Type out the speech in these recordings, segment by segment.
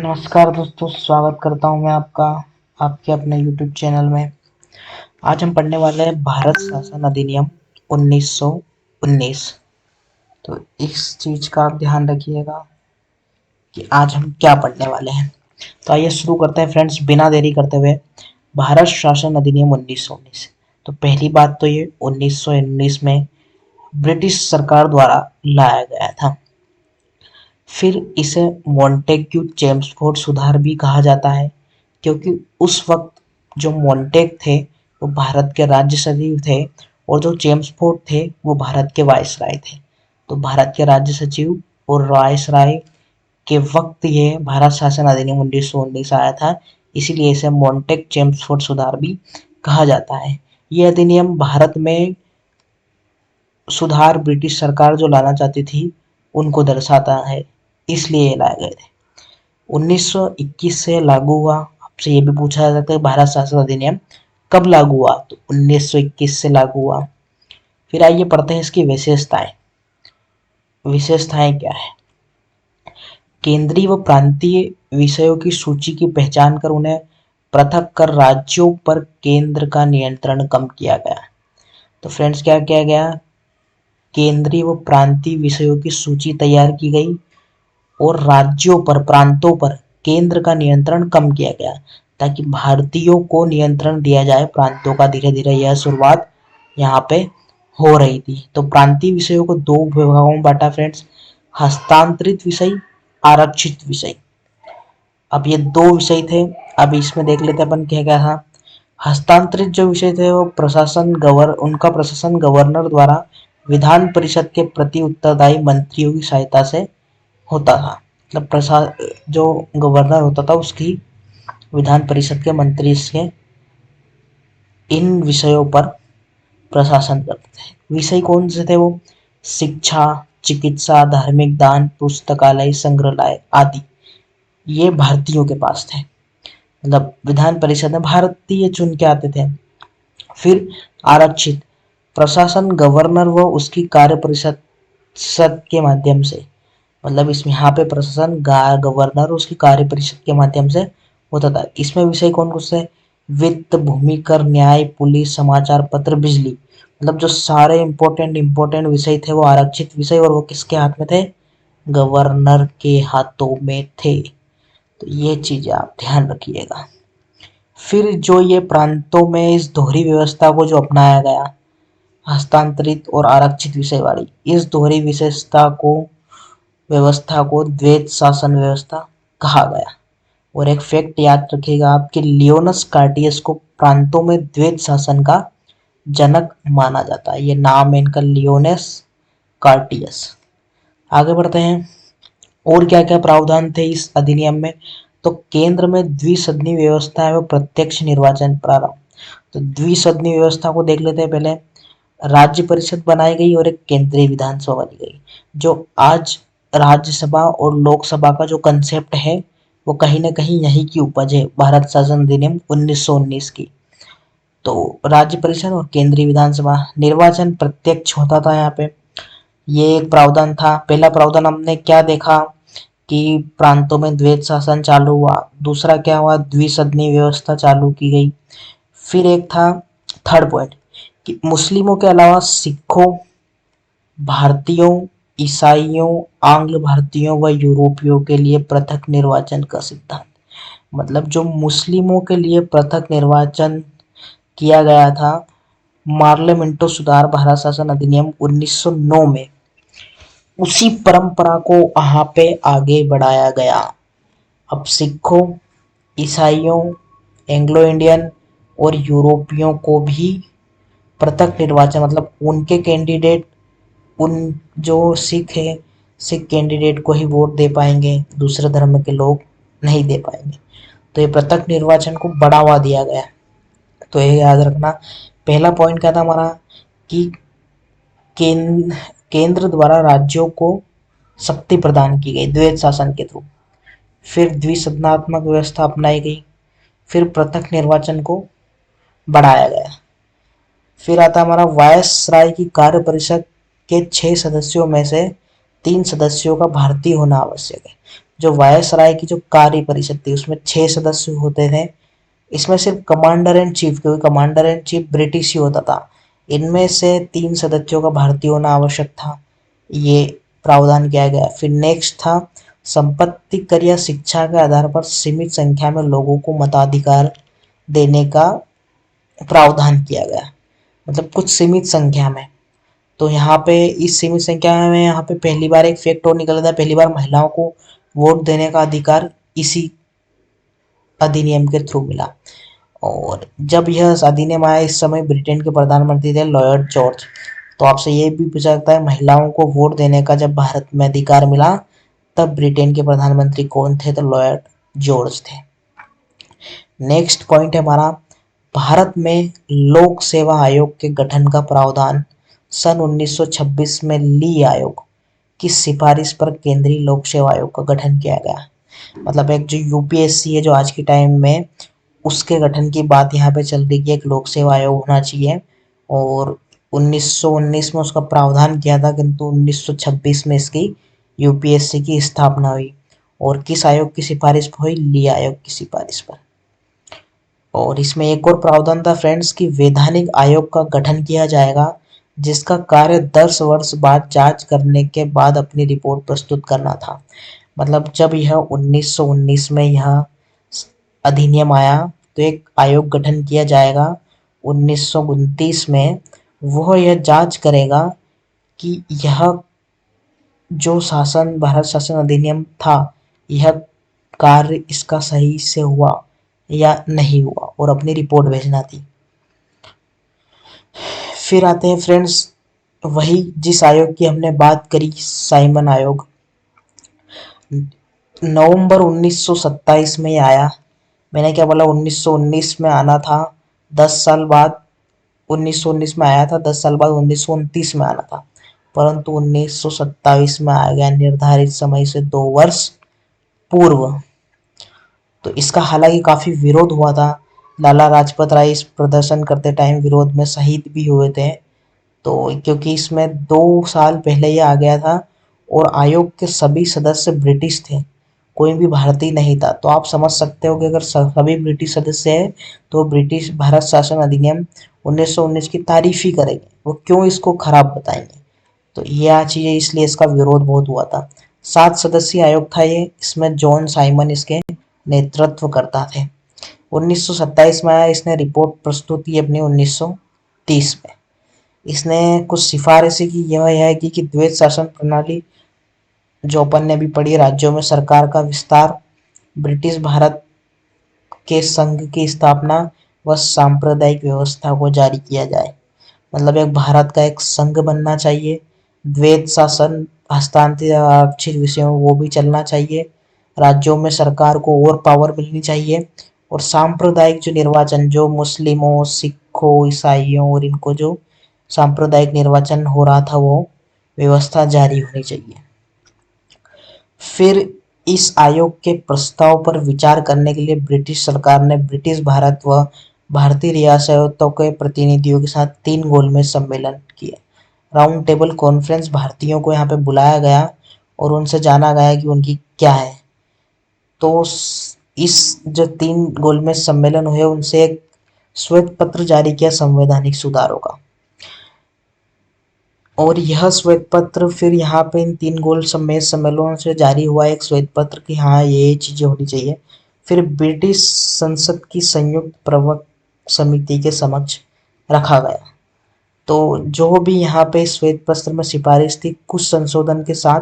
नमस्कार दोस्तों, स्वागत करता हूं मैं आपका आपके अपने YouTube चैनल में। आज हम पढ़ने वाले हैं भारत शासन अधिनियम 1919। तो इस चीज का आप ध्यान रखिएगा कि आज हम क्या पढ़ने वाले हैं। तो आइए शुरू करते हैं फ्रेंड्स, बिना देरी करते हुए। भारत शासन अधिनियम 1919। तो पहली बात तो ये 1919 में ब्रिटिश सरकार द्वारा लाया गया था। फिर इसे मॉन्टेग्यू चेम्सफोर्ड सुधार भी कहा जाता है, क्योंकि उस वक्त जो मॉन्टेग थे वो भारत के राज्य सचिव थे और जो चेम्सफोर्ड थे वो भारत के वायसराय थे। तो भारत के राज्य सचिव और वायसराय के वक्त ये भारत शासन अधिनियम 1919 आया था, इसीलिए इसे मॉन्टेग चेम्सफोर्ड सुधार भी कहा जाता है। ये अधिनियम भारत में सुधार ब्रिटिश सरकार जो लाना चाहती थी उनको दर्शाता है, इसलिए ये लाए गए थे। 1921 से लागू हुआ। आपसे ये भी पूछा जा सकता है भारत शासन अधिनियम कब लागू हुआ, तो 1921 से लागू हुआ। फिर आइए पढ़ते हैं इसकी विशेषताएं। विशेषताएं क्या है? केंद्रीय व प्रांतीय विषयों की सूची की पहचान कर उन्हें पृथक कर राज्यों पर केंद्र का नियंत्रण कम किया गया। तो फ्रेंड्स, क्या किया गया? केंद्रीय व प्रांतीय विषयों की सूची तैयार की गई और राज्यों पर, प्रांतों पर केंद्र का नियंत्रण कम किया गया, ताकि भारतीयों को नियंत्रण दिया जाए प्रांतों का। धीरे धीरे यह शुरुआत यहाँ पे हो रही थी। तो प्रांतीय विषयों को दो विभागों में बांटा फ्रेंड्स, हस्तांतरित विषय, आरक्षित विषय। अब ये दो विषय थे। अब इसमें देख लेते अपन क्या क्या था। हस्तांतरित जो विषय थे वो उनका प्रशासन गवर्नर द्वारा विधान परिषद के प्रति उत्तरदायी मंत्रियों की सहायता से होता था। मतलब जो गवर्नर होता था उसकी विधान परिषद के मंत्री से इन विषयों पर प्रशासन करते थे। विषय कौन से थे वो? शिक्षा, चिकित्सा, धार्मिक दान, पुस्तकालय, संग्रहालय आदि ये भारतीयों के पास थे। मतलब विधान परिषद में भारतीय चुन के आते थे। फिर आरक्षित, प्रशासन गवर्नर व उसकी कार्य परिषद के माध्यम से, मतलब इसमें यहाँ पे प्रशासन गवर्नर और उसकी कार्य परिषद के माध्यम से होता था। इसमें विषय कौन कौन से? वित्त, भूमि कर, न्याय, पुलिस, समाचार पत्र, बिजली। मतलब जो सारे इम्पोर्टेंट विषय थे वो आरक्षित विषय, और वो किसके हाथ में थे? गवर्नर के हाथों में थे। तो ये चीजें आप ध्यान रखिएगा। फिर जो ये प्रांतों में इस दोहरी व्यवस्था को जो अपनाया गया, हस्तांतरित और आरक्षित विषय वाली, इस दोहरी व्यवस्था को द्वैत शासन व्यवस्था कहा गया। और एक फैक्ट याद रखिएगा आपके, लियोनस कार्टियस को प्रांतों में द्वैत शासन का जनक माना जाता है। ये नाम है इनका, लियोनस कार्टियस। आगे बढ़ते हैं, और क्या क्या प्रावधान थे इस अधिनियम में। तो केंद्र में द्विसदनी व्यवस्था है वो प्रत्यक्ष निर्वाचन प्रारंभ। तो द्विसदनी व्यवस्था को देख लेते हैं पहले। राज्य परिषद बनाई गई और एक केंद्रीय विधानसभा बनी गई। जो आज राज्यसभा और लोकसभा का जो कंसेप्ट है वो कहीं ना कहीं यहीं की उपज है, भारत शासन अधिनियम 1919 की। तो राज्य परिषद और केंद्रीय विधानसभा, निर्वाचन प्रत्यक्ष होता था यहाँ पे। ये एक प्रावधान था। पहला प्रावधान हमने क्या देखा कि प्रांतों में द्वैत शासन चालू हुआ। दूसरा क्या हुआ? द्विसदनी व्यवस्था चालू की गई। फिर एक था थर्ड पॉइंट कि मुस्लिमों के अलावा सिखों, भारतीयों, ईसाइयों, आंग्ल भारतीयों व यूरोपियों के लिए पृथक निर्वाचन का सिद्धांत। मतलब जो मुस्लिमों के लिए पृथक निर्वाचन किया गया था, पार्लियामेंटो सुधार भारत शासन अधिनियम 1909 में, उसी परंपरा को यहाँ पे आगे बढ़ाया गया। अब सिखों, ईसाइयों, एंग्लो इंडियन और यूरोपियों को भी पृथक निर्वाचन, मतलब उनके कैंडिडेट, उन जो सिख है, सिख कैंडिडेट को ही वोट दे पाएंगे, दूसरे धर्म के लोग नहीं दे पाएंगे। तो ये पृथक निर्वाचन को बढ़ावा दिया गया। तो ये याद रखना। पहला पॉइंट क्या था हमारा कि केंद्र द्वारा राज्यों को शक्ति प्रदान की गई द्वैत शासन के थ्रू। फिर द्विसदनात्मक व्यवस्था अपनाई गई। फिर पृथक निर्वाचन को बढ़ाया गया। फिर आता हमारा वायसराय की कार्य परिषद के 6 सदस्यों में से 3 सदस्यों का भारतीय होना आवश्यक है। जो वायसराय की जो कार्य परिषद थी उसमें 6 सदस्य होते थे। इसमें सिर्फ कमांडर एंड चीफ, क्योंकि कमांडर एंड चीफ ब्रिटिश ही होता था, इनमें से 3 सदस्यों का भारतीय होना आवश्यक था, ये प्रावधान किया गया। फिर नेक्स्ट था संपत्ति कर या शिक्षा के आधार पर सीमित संख्या में लोगों को मताधिकार देने का प्रावधान किया गया, मतलब कुछ सीमित संख्या में। तो यहाँ पे इस सीमित संख्या में यहाँ पे पहली बार एक फैक्ट और निकला था, पहली बार महिलाओं को वोट देने का अधिकार इसी अधिनियम के थ्रू मिला। और जब यह अधिनियम आया इस समय ब्रिटेन के प्रधानमंत्री थे लॉर्ड जॉर्ज। तो आपसे ये भी पूछा जाता है महिलाओं को वोट देने का जब भारत में अधिकार मिला तब ब्रिटेन के प्रधानमंत्री कौन थे, तो लॉर्ड जॉर्ज थे। नेक्स्ट पॉइंट है हमारा, भारत में लोक सेवा आयोग के गठन का प्रावधान सन 1926 में ली आयोग की सिफारिश पर केंद्रीय लोक सेवा आयोग का गठन किया गया। मतलब एक जो यूपीएससी है जो आज के टाइम में, उसके गठन की बात यहाँ पे चल रही है, एक लोक सेवा आयोग होना चाहिए। और 1919 में उसका प्रावधान किया था, किंतु 1926 में इसकी यूपीएससी की स्थापना हुई। और किस आयोग की सिफारिश पर हुई, ली आयोग की सिफारिश पर। और इसमें एक और प्रावधान था फ्रेंड्स कि वैधानिक आयोग का गठन किया जाएगा जिसका कार्य 10 वर्ष बाद जांच करने के बाद अपनी रिपोर्ट प्रस्तुत करना था। मतलब जब यह 1919 में यह अधिनियम आया तो एक आयोग गठन किया जाएगा 1929 में, वह यह जांच करेगा कि यह जो शासन भारत शासन अधिनियम था यह कार्य इसका सही से हुआ या नहीं हुआ, और अपनी रिपोर्ट भेजना थी। फिर आते हैं फ्रेंड्स वही जिस आयोग की हमने बात करी, साइमन आयोग। नवंबर 1927 में आया। मैंने क्या बोला, 1919 में आना था, 10 साल बाद 1919 में आया था, 10 साल बाद 1929 में आना था, परंतु 1927 में आ गया निर्धारित समय से 2 वर्ष पूर्व। तो इसका हालांकि काफी विरोध हुआ था, लाला लाजपत राय इस प्रदर्शन करते टाइम विरोध में शहीद भी हुए थे। तो क्योंकि इसमें 2 साल पहले ये आ गया था और आयोग के सभी सदस्य ब्रिटिश थे, कोई भी भारतीय नहीं था। तो आप समझ सकते हो कि अगर सभी ब्रिटिश सदस्य हैं तो ब्रिटिश भारत शासन अधिनियम 1919 की तारीफ ही करेंगे, वो क्यों इसको खराब बताएंगे। तो यह चीजें इसलिए इसका विरोध बहुत हुआ था। 7 सदस्यीय आयोग था ये, इसमें जॉन साइमन इसके नेतृत्व करता थे। 1927 में आया, इसने रिपोर्ट प्रस्तुत की अपनी 1930 में। इसने कुछ सिफारिशें की, यह है कि द्वैत शासन प्रणाली जो अपन ने भी पढ़ी, राज्यों में सरकार का विस्तार, ब्रिटिश भारत के संघ की स्थापना व सांप्रदायिक व्यवस्था को जारी किया जाए। मतलब एक भारत का एक संघ बनना चाहिए, द्वैत शासन, हस्तांतरित आरक्षित विषयों वो भी चलना चाहिए, राज्यों में सरकार को और पावर मिलनी चाहिए, और सांप्रदायिक जो निर्वाचन जो मुस्लिमों, सिखों, ईसाइयों और इनको जो सांप्रदायिक निर्वाचन हो रहा था वो व्यवस्था जारी होनी चाहिए। फिर इस आयोग के प्रस्ताव पर विचार करने के लिए ब्रिटिश सरकार ने ब्रिटिश भारत व भारतीय रियासतों के प्रतिनिधियों के साथ 3 गोलमेज सम्मेलन किए। राउंड टेबल कॉन्फ्रेंस, भारतीयों को यहाँ पे बुलाया गया और उनसे जाना गया कि उनकी क्या है। तो इस जो 3 गोलमेज सम्मेलन हुए उनसे एक श्वेत पत्र जारी किया संवैधानिक सुधारों का, और यह श्वेत पत्र फिर यहाँ पे इन 3 गोल मेज सम्मेलनों से जारी हुआ एक श्वेत पत्र कि हाँ ये चीजें होनी चाहिए। फिर ब्रिटिश संसद की संयुक्त प्रवक्ता समिति के समक्ष रखा गया। तो जो भी यहाँ पे श्वेत पत्र में सिफारिश थी कुछ संशोधन के साथ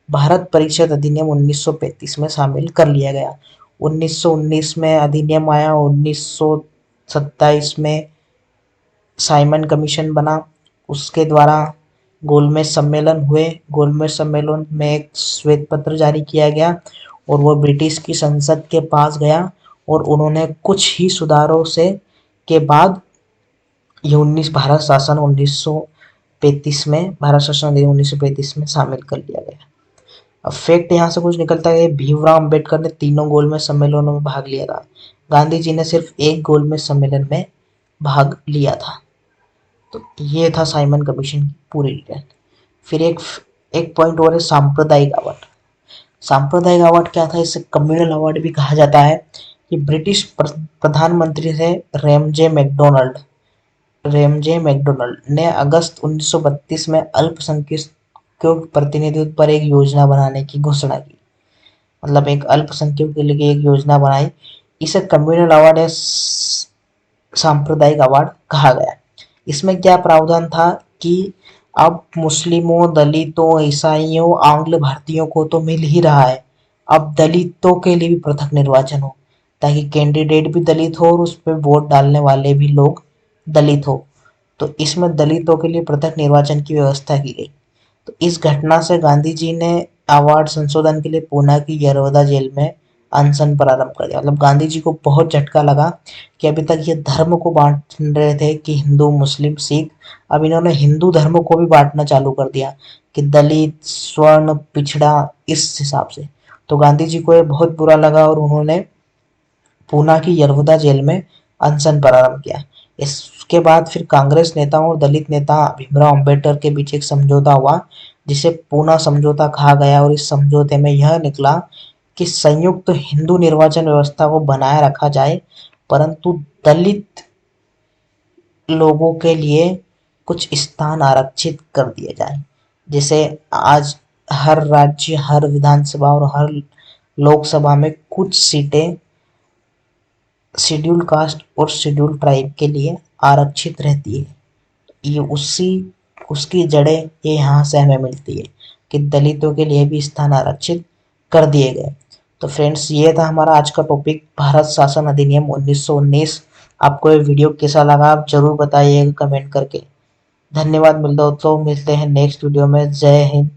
भारत परिषद अधिनियम 1935 में शामिल कर लिया गया। 1919 में अधिनियम आया, 1927 में साइमन कमीशन बना, उसके द्वारा गोलमेज सम्मेलन हुए, गोलमेज सम्मेलन में एक श्वेत पत्र जारी किया गया और वो ब्रिटिश की संसद के पास गया और उन्होंने कुछ ही सुधारों से के बाद ये 19 भारत शासन 1935 में, भारत शासन अधिनियम 1935 में शामिल कर लिया गया। अब फैक्ट यहाँ से कुछ निकलता है, भीमराव अंबेडकर ने तीनों गोलमेज सम्मेलनों में भाग लिया था, गांधी जी ने सिर्फ एक गोलमेज सम्मेलन में भाग लिया था। तो ये था साइमन कमीशन की पूरी डिटेल। फिर एक एक पॉइंट और है सांप्रदायिक आवंटन। सांप्रदायिक अवार्ड क्या था, इसे कम्युनल अवार्ड भी कहा जाता है। ये ब्रिटिश प्रधानमंत्री थे रेमजे मैकडोनल्ड ने अगस्त 1932 में अल्पसंख्यकों के प्रतिनिधित्व पर एक योजना बनाने की घोषणा की। मतलब एक अल्पसंख्यकों के लिए एक योजना बनाई। इसे कम्युनल अवार्ड या सांप्रदायिक अवार्ड कहा गया। इसमें क्या प्रावधान था कि अब मुस्लिमों, दलितों, ईसाइयों, आंग्ल भारतीयों को तो मिल ही रहा है, अब दलितों के लिए भी पृथक निर्वाचन हो, ताकि कैंडिडेट भी दलित हो और उस पर वोट डालने वाले भी लोग दलित हो। तो इसमें दलितों के लिए पृथक निर्वाचन की व्यवस्था की गई। तो इस घटना से गांधी जी ने अवार्ड संशोधन के लिए पूना की यरवदा जेल में अनशन प्रारंभ कर दिया। मतलब गांधी जी को बहुत झटका लगा कि अभी तक ये धर्म को बांट रहे थे कि हिंदू, मुस्लिम, सिख, अब इन्होंने हिंदू धर्म को भी बांटना चालू कर दिया कि दलित, स्वर्ण, पिछड़ा, इस हिसाब से। तो गांधी जी को ये बहुत बुरा लगा और उन्होंने पूना की यरवदा जेल में अनशन प्रारंभ किया। इसके बाद फिर कांग्रेस नेताओं और दलित नेता भीमराव अंबेडकर के बीच एक समझौता हुआ, जिसे पूना समझौता कहा गया। और इस समझौते में यह निकला कि संयुक्त हिंदू निर्वाचन व्यवस्था को बनाए रखा जाए, परंतु दलित लोगों के लिए कुछ स्थान आरक्षित कर दिए जाए। जैसे आज हर राज्य, हर विधानसभा और हर लोकसभा में कुछ सीटें शेड्यूल कास्ट और शेड्यूल ट्राइब के लिए आरक्षित रहती है। ये उसकी जड़ें ये यहाँ से हमें मिलती है कि दलितों के लिए भी स्थान आरक्षित कर दिए गए। तो फ्रेंड्स, ये था हमारा आज का टॉपिक, भारत शासन अधिनियम 1919। आपको ये वीडियो कैसा लगा आप जरूर बताइएगा कमेंट करके। धन्यवाद। मिलते हैं नेक्स्ट वीडियो में। जय हिंद।